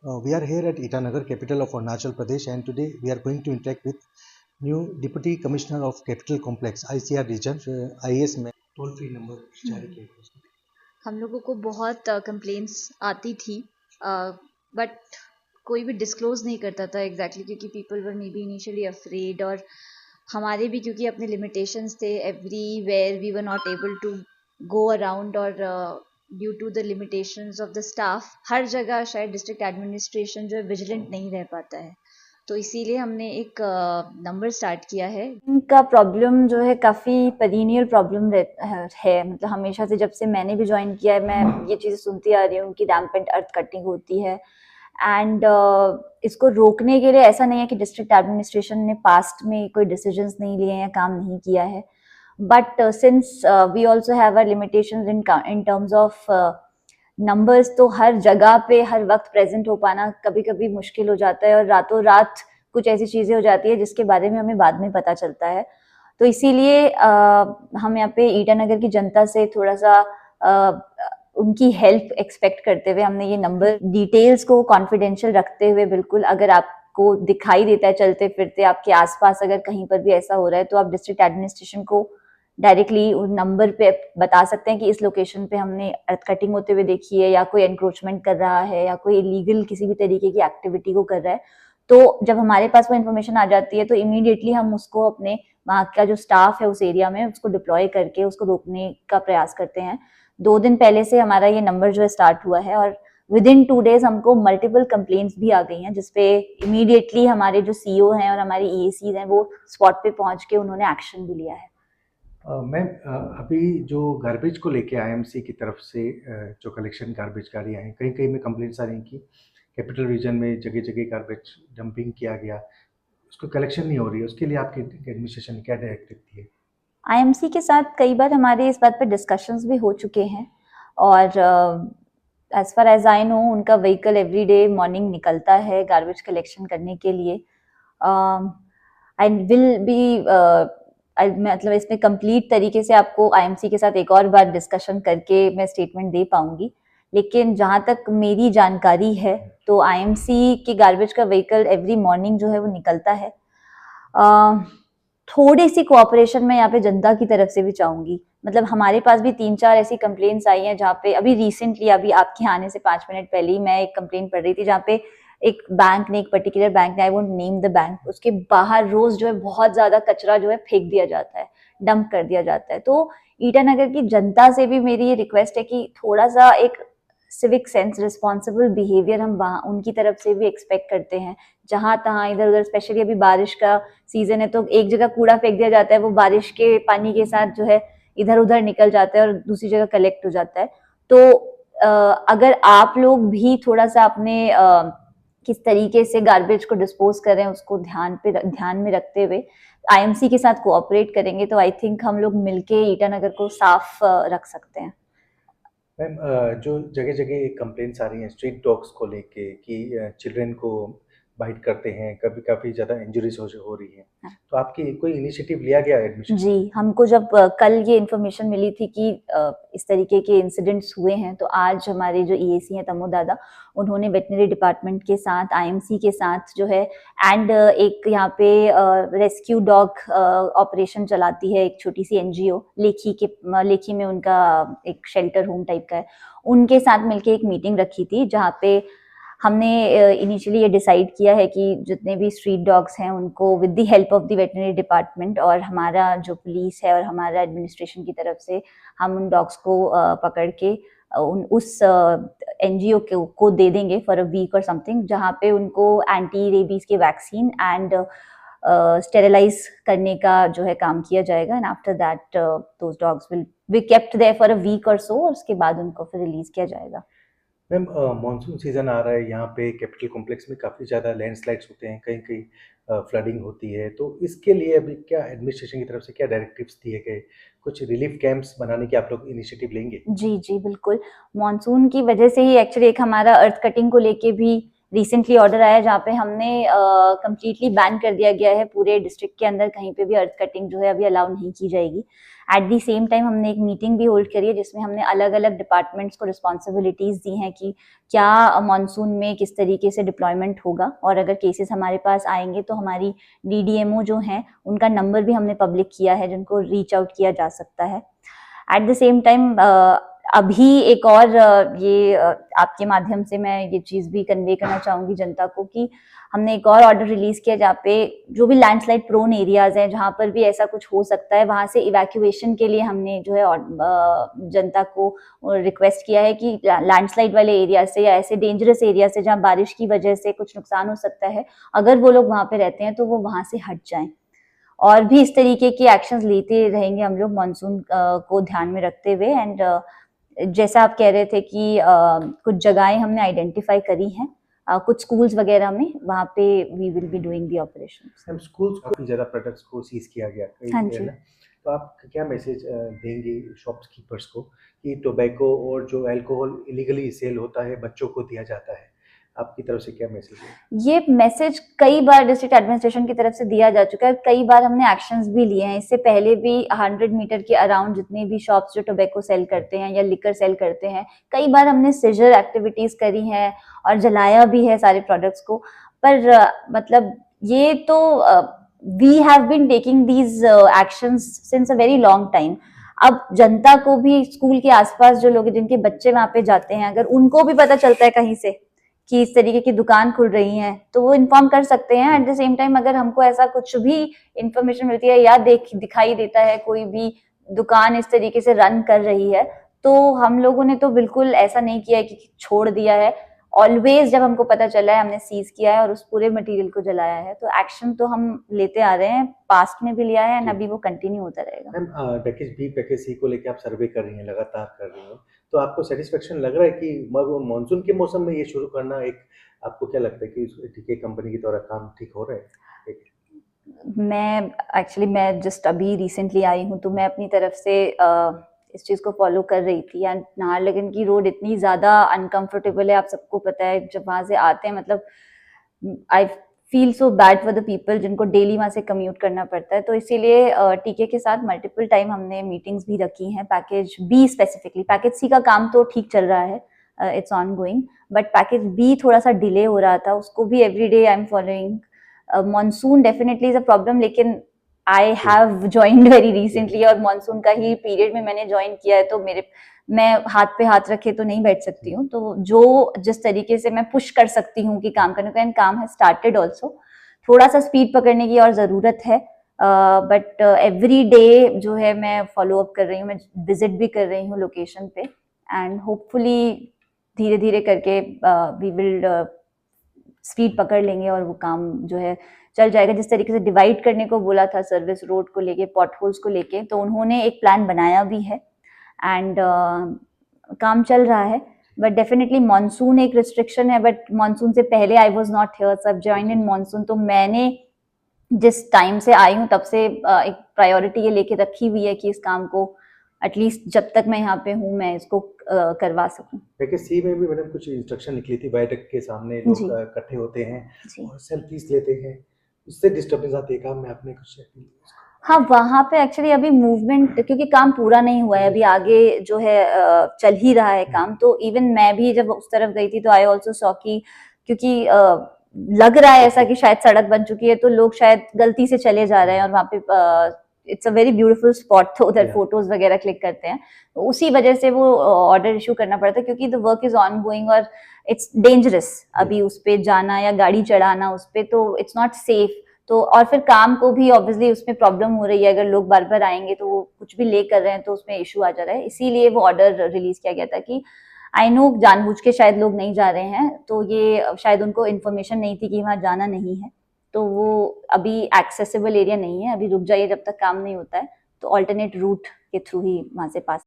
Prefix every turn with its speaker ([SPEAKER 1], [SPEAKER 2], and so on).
[SPEAKER 1] We are here at Itanagar, capital of Arunachal Pradesh, and today we are going to interact with new Deputy Commissioner of Capital Complex ICR region, IAS में toll free number जारी किया गया है।
[SPEAKER 2] हम लोगों को बहुत complaints आती थी बट कोई भी डिस्क्लोज नहीं करता था एग्जैक्टली क्योंकि people were maybe initially afraid और हमारे भी क्योंकि अपने लिमिटेशंस थे everywhere we were not able to go around और due to the limitations of the staff हर जगह शायद डिस्ट्रिक्ट एडमिनिस्ट्रेशन जो है विजिलेंट नहीं रह पाता है, तो इसीलिए हमने एक नंबर स्टार्ट किया है। इनका प्रॉब्लम जो है काफ़ी पीरियड प्रॉब्लम है, मतलब हमेशा से जब से मैंने भी ज्वाइन किया है मैं ये चीज़ें सुनती आ रही हूँ कि रैम्पेंट अर्थ कटिंग होती है एंड इसको रोकने के लिए ऐसा नहीं है कि डिस्ट्रिक्ट एडमिनिस्ट्रेशन ने पास्ट में कोई डिसीजंस नहीं लिए या काम नहीं किया है, but since we also have a limitations in terms of numbers, तो हर जगह पे हर वक्त प्रेजेंट हो पाना कभी कभी मुश्किल हो जाता है और रातों रात कुछ ऐसी चीज़ें हो जाती है जिसके बारे में हमें बाद में पता चलता है। तो इसीलिए हम यहाँ पे ईटानगर की जनता से थोड़ा सा उनकी हेल्प एक्सपेक्ट करते हुए हमने ये नंबर डिटेल्स को कॉन्फिडेंशियल रखते हुए, बिल्कुल अगर आपको दिखाई देता है चलते फिरते आपके आसपास अगर कहीं पर भी ऐसा हो रहा है तो आप डिस्ट्रिक्ट एडमिनिस्ट्रेशन को डायरेक्टली उन नंबर पे बता सकते हैं कि इस लोकेशन पे हमने अर्थ कटिंग होते हुए देखी है या कोई एनक्रोचमेंट कर रहा है या कोई इलीगल किसी भी तरीके की एक्टिविटी को कर रहा है। तो जब हमारे पास वो इन्फॉर्मेशन आ जाती है तो इमीडिएटली हम उसको अपने वहाँ का जो स्टाफ है उस एरिया में उसको डिप्लॉय करके उसको रोकने का प्रयास करते हैं। 2 दिन पहले से हमारा ये नंबर जो है स्टार्ट हुआ है और विद इन 2 डेज हमको मल्टीपल कंप्लेंट्स भी आ गई हैं जिसपे इमीडिएटली हमारे जो सीईओ हैं और हमारे ईएसीज हैं वो स्पॉट पे पहुंच के उन्होंने एक्शन भी लिया है।
[SPEAKER 1] मैम, अभी जो गार्बेज को लेके आईएमसी की तरफ से जो कलेक्शन गार्बेज गाड़ियाँ हैं, कहीं कहीं में कंप्लेंट्स आ रही हैं कि कैपिटल रीजन में जगह जगह गार्बेज डंपिंग किया गया, उसको कलेक्शन नहीं हो रही है, उसके लिए आपकी एडमिनिस्ट्रेशन ने क्या डायरेक्टिव दी है?
[SPEAKER 2] आईएमसी के साथ कई बार हमारे इस बात पर डिस्कशंस भी हो चुके हैं और as far as I know उनका व्हीकल एवरी डे मॉर्निंग निकलता है गार्बेज कलेक्शन करने के लिए। आई विल बी मतलब इसमें कंप्लीट तरीके से आपको आईएमसी के साथ एक और बार डिस्कशन करके मैं स्टेटमेंट दे पाऊंगी, लेकिन जहाँ तक मेरी जानकारी है तो आईएमसी की गार्बेज का व्हीकल एवरी मॉर्निंग जो है वो निकलता है। थोड़ी सी कोऑपरेशन मैं यहाँ पे जनता की तरफ से भी चाहूंगी, मतलब हमारे पास भी 3-4 ऐसी कंप्लेंट्स आई हैं जहाँ पे अभी रिसेंटली अभी आपके आने से 5 मिनट पहले ही मैं एक कंप्लेंट पढ़ रही थी जहाँ पे एक बैंक ने, एक पर्टिकुलर बैंक ने, I won't name the bank, उसके बाहर रोज जो है बहुत ज्यादा कचरा जो है फेंक दिया जाता है, डंप कर दिया जाता है। तो ईटानगर की जनता से भी मेरी ये रिक्वेस्ट है कि थोड़ा सा एक सिविक सेंस, रिस्पॉन्सिबल बिहेवियर हम उनकी तरफ से भी एक्सपेक्ट करते हैं। जहां तहां इधर उधर, स्पेशली अभी बारिश का सीजन है तो एक जगह कूड़ा फेंक दिया जाता है, वो बारिश के पानी के साथ जो है इधर उधर निकल जाता है और दूसरी जगह कलेक्ट हो जाता है। तो अगर आप लोग भी थोड़ा सा अपने किस तरीके से गार्बेज को डिस्पोज कर रहे हैं उसको ध्यान में रखते हुए आईएमसी के साथ कोऑपरेट करेंगे तो आई थिंक हम लोग मिलके ईटानगर को साफ रख सकते हैं।
[SPEAKER 1] मैम, जो जगह जगह कंप्लेंट्स आ रही हैं स्ट्रीट डॉग्स को लेके कि चिल्ड्रन को बाइट करते हैं, कभी काफ़ी ज़्यादा इंजरीज हो रही हैं,
[SPEAKER 2] हाँ।
[SPEAKER 1] तो आपकी कोई इनिशिएटिव लिया गया एडमिशन?
[SPEAKER 2] जी, हमको जब कल ये इन्फॉर्मेशन मिली थी कि इस तरीके के इंसिडेंट्स हुए हैं तो आज हमारे जो ईएसी हैं तमो दादा, उन्होंने वेटनरी डिपार्टमेंट के साथ, आईएमसी के साथ जो है एंड एक यहाँ पे रेस्क्यू डॉग ऑपरेशन चलाती है एक छोटी सी एनजीओ लेखी में उनका एक शेल्टर होम टाइप का है, उनके साथ मिलके एक मीटिंग रखी थी जहाँ पे हमने इनिशियली ये डिसाइड किया है कि जितने भी स्ट्रीट डॉग्स हैं उनको with the help of the veterinary department और हमारा जो पुलिस है और हमारा एडमिनिस्ट्रेशन की तरफ से हम उन डॉग्स को पकड़ के उस एनजीओ को दे देंगे for a week or something, जहाँ पे उनको एंटी रेबीज के वैक्सीन एंड स्टेरिलाइज करने का जो है काम किया जाएगा and after that those dogs will be kept there for a week or so, और उसके बाद उनको फिर रिलीज किया जाएगा।
[SPEAKER 1] मैम, मानसून सीज़न आ रहा है, यहाँ पे कैपिटल कॉम्प्लेक्स में काफ़ी ज़्यादा लैंडस्लाइड्स होते हैं, कहीं कहीं फ्लडिंग होती है, तो इसके लिए अभी क्या एडमिनिस्ट्रेशन की तरफ से क्या डायरेक्टिव्स दिए गए? कुछ रिलीफ कैंप्स बनाने की आप लोग इनिशिएटिव लेंगे?
[SPEAKER 2] जी, जी, बिल्कुल। मॉनसून की वजह से ही एक्चुअली एक हमारा अर्थ कटिंग को लेके भी रिसेंटली ऑर्डर आया जहाँ पे हमने कंप्लीटली बैन कर दिया गया है पूरे डिस्ट्रिक्ट के अंदर कहीं पे भी अर्थ कटिंग जो है अभी अलाउ नहीं की जाएगी। एट दी सेम टाइम हमने एक मीटिंग भी होल्ड करी है जिसमें हमने अलग अलग डिपार्टमेंट्स को रिस्पॉन्सिबिलिटीज दी हैं कि क्या मॉनसून में किस तरीके से डिप्लॉयमेंट होगा, और अगर केसेस हमारे पास आएंगे तो हमारी DDMO जो हैं उनका नंबर भी हमने पब्लिक किया है जिनको रीच आउट किया जा सकता है। एट द सेम टाइम अभी एक और आपके माध्यम से मैं ये चीज भी कन्वे करना चाहूंगी जनता को कि हमने एक और ऑर्डर रिलीज किया जहाँ पे जो भी लैंडस्लाइड प्रोन एरियाज हैं जहाँ पर भी ऐसा कुछ हो सकता है वहां से इवैक्यूएशन के लिए हमने जो है जनता को रिक्वेस्ट किया है कि लैंडस्लाइड वाले एरिया से या ऐसे डेंजरस एरिया से जहाँ बारिश की वजह से कुछ नुकसान हो सकता है, अगर वो लोग वहां पे रहते हैं तो वो वहां से हट जाएं। और भी इस तरीके की एक्शंस लेते रहेंगे हम लोग मॉनसून को ध्यान में रखते हुए। एंड जैसा आप कह रहे थे कि कुछ जगहें हमने आइडेंटिफाई करी हैं, कुछ स्कूल्स वगैरह में, वहाँ पे we will be doing the operations.
[SPEAKER 1] हम स्कूल्स काफ़ी ज़्यादा प्रोडक्ट्स को सीज किया गया
[SPEAKER 2] हाँ
[SPEAKER 1] है
[SPEAKER 2] जी।
[SPEAKER 1] ना, तो आप क्या मैसेज देंगे शॉपकीपर्स को कि टोबैको और जो अल्कोहल इलीगली सेल होता है बच्चों को दिया जाता है, आपकी तरफ से क्या मैसेज है?
[SPEAKER 2] ये मैसेज कई बार डिस्ट्रिक्ट एडमिनिस्ट्रेशन की तरफ से दिया जा चुका है, कई बार हमने एक्शंस भी लिए हैं। इससे पहले भी 100 मीटर के अराउंड जितने भी शॉप्स जो टोबैको सेल करते हैं या लिकर सेल करते हैं, कई बार हमने सीजर एक्टिविटीज करी हैं और जलाया भी है सारे प्रोडक्ट्स को। पर मतलब ये तो we have been taking these actions since a very long time. अब जनता को भी स्कूल के आसपास जो लोग जिनके बच्चे वहां पे जाते हैं, अगर उनको भी पता चलता है कहीं से कि इस तरीके की दुकान खुल रही है तो वो इन्फॉर्म कर सकते हैं। एट द सेम टाइम अगर हमको ऐसा कुछ भी इंफॉर्मेशन मिलती है या दिखाई देता है कोई भी दुकान इस तरीके से रन कर रही है, तो हम लोगों ने तो बिल्कुल ऐसा नहीं किया है कि छोड़ दिया है। ऑलवेज जब हमको पता चला है हमने सीज किया है और उस पूरे मटेरियल को जलाया है। तो एक्शन तो हम लेते आ रहे हैं, पास्ट में भी लिया है एंड अभी वो कंटिन्यू होता रहेगा।
[SPEAKER 1] मैम पैकेज बी पैकेज सी को लेके आप सर्वे कर रही हैं, लगातार कर रही हैं, तो आपको सेटिस्फेक्शन लग रहा है कि मानसून के मौसम में ये शुरू करना, एक आपको क्या लगता है कि ठीक है कंपनी के द्वारा काम ठीक हो रहा है?
[SPEAKER 2] मैं जस्ट अभी रिसेंटली आई हूँ तो मैं अपनी तरफ से इस चीज़ को फॉलो कर रही थी। एंड नाहरलगुन की रोड इतनी ज़्यादा अनकंफर्टेबल है, आप सबको पता है। जब वहाँ से आते हैं मतलब I feel so bad for the people जिनको डेली वहाँ से कम्यूट करना पड़ता है। तो इसीलिए टीके के साथ मल्टीपल टाइम हमने मीटिंग्स भी रखी हैं। Package B specifically, package C का काम तो ठीक चल रहा है, it's ongoing, but package B थोड़ा सा डिले हो रहा था, उसको भी every day I am following. Monsoon definitely is a problem, लेकिन I have joined very recently और मॉनसून का ही पीरियड में मैंने ज्वाइन किया है, तो मैं हाथ पे हाथ रखे तो नहीं बैठ सकती हूँ। तो जो जिस तरीके से मैं पुश कर सकती हूँ कि काम करने का, एंड काम है स्टार्टेड ऑल्सो, थोड़ा सा स्पीड पकड़ने की और ज़रूरत है। बट एवरी डे जो है मैं फॉलो अप कर रही हूँ, मैं विजिट भी कर रही हूँ लोकेशन पे, एंड होपफुली धीरे धीरे करके वी विल स्पीड पकड़ लेंगे और वो काम जो है चल जाएगा। जिस तरीके से डिवाइड करने को बोला था सर्विस रोड को लेके, पॉटहोल्स को लेके, तो उन्होंने एक प्लान बनाया भी है एंड काम चल रहा है। बट डेफिनेटली मानसून एक रिस्ट्रिक्शन है, बट मानसून से पहले आई वाज नॉट हियर, सब ज्वाइन इन मानसून। तो मैंने जिस टाइम से आई हूँ तब से एक प्रायोरिटी ये लेके रखी हुई है कि इस काम को एटलीस्ट जब तक मैं यहाँ पे हूँ मैं इसको करवा सकूँ।
[SPEAKER 1] पैकेज सी में भी मैंने कुछ इंस्ट्रक्शन निकली थी, वायडक्ट के सामने लोग इकट्ठे होते हैं और सेल्फीज लेते हैं, उससे डिस्टर्बेंस आती है। काम में आपने कुछ?
[SPEAKER 2] हाँ, वहाँ पे एक्चुअली अभी मूवमेंट, क्योंकि काम पूरा नहीं हुआ है, अभी आगे जो है चल ही रहा है काम। तो इवन मैं भी जब उस तरफ गई थी तो आई ऑल्सो सॉ की, क्योंकि लग रहा है ऐसा कि शायद सड़क बन चुकी है तो लोग शायद गलती से चले जा रहे हैं और वहाँ पे it's a very beautiful spot, तो उधर फोटोज वगैरह क्लिक करते हैं। तो उसी वजह से वो ऑर्डर इशू करना पड़ता है, क्योंकि the work is on going और इट्स डेंजरस अभी उस पे जाना या गाड़ी चढ़ाना उस पे, तो इट्स नॉट सेफ। तो और फिर काम को भी ऑब्वियसली उसमें प्रॉब्लम हो रही है, अगर लोग बार बार आएंगे तो वो कुछ भी ले कर रहे हैं तो उसमें इशू आ जा रहा है। इसीलिए वो ऑर्डर रिलीज किया गया था कि आई नो जानबूझ के शायद लोग नहीं जा रहे हैं, तो ये शायद उनको इन्फॉर्मेशन नहीं थी कि वहाँ जाना नहीं है, तो वो अभी एक्सेसिबल एरिया नहीं है, अभी रुक जाइए जब तक काम नहीं होता है, तो ऑल्टरनेट रूट के थ्रू ही वहाँ से पास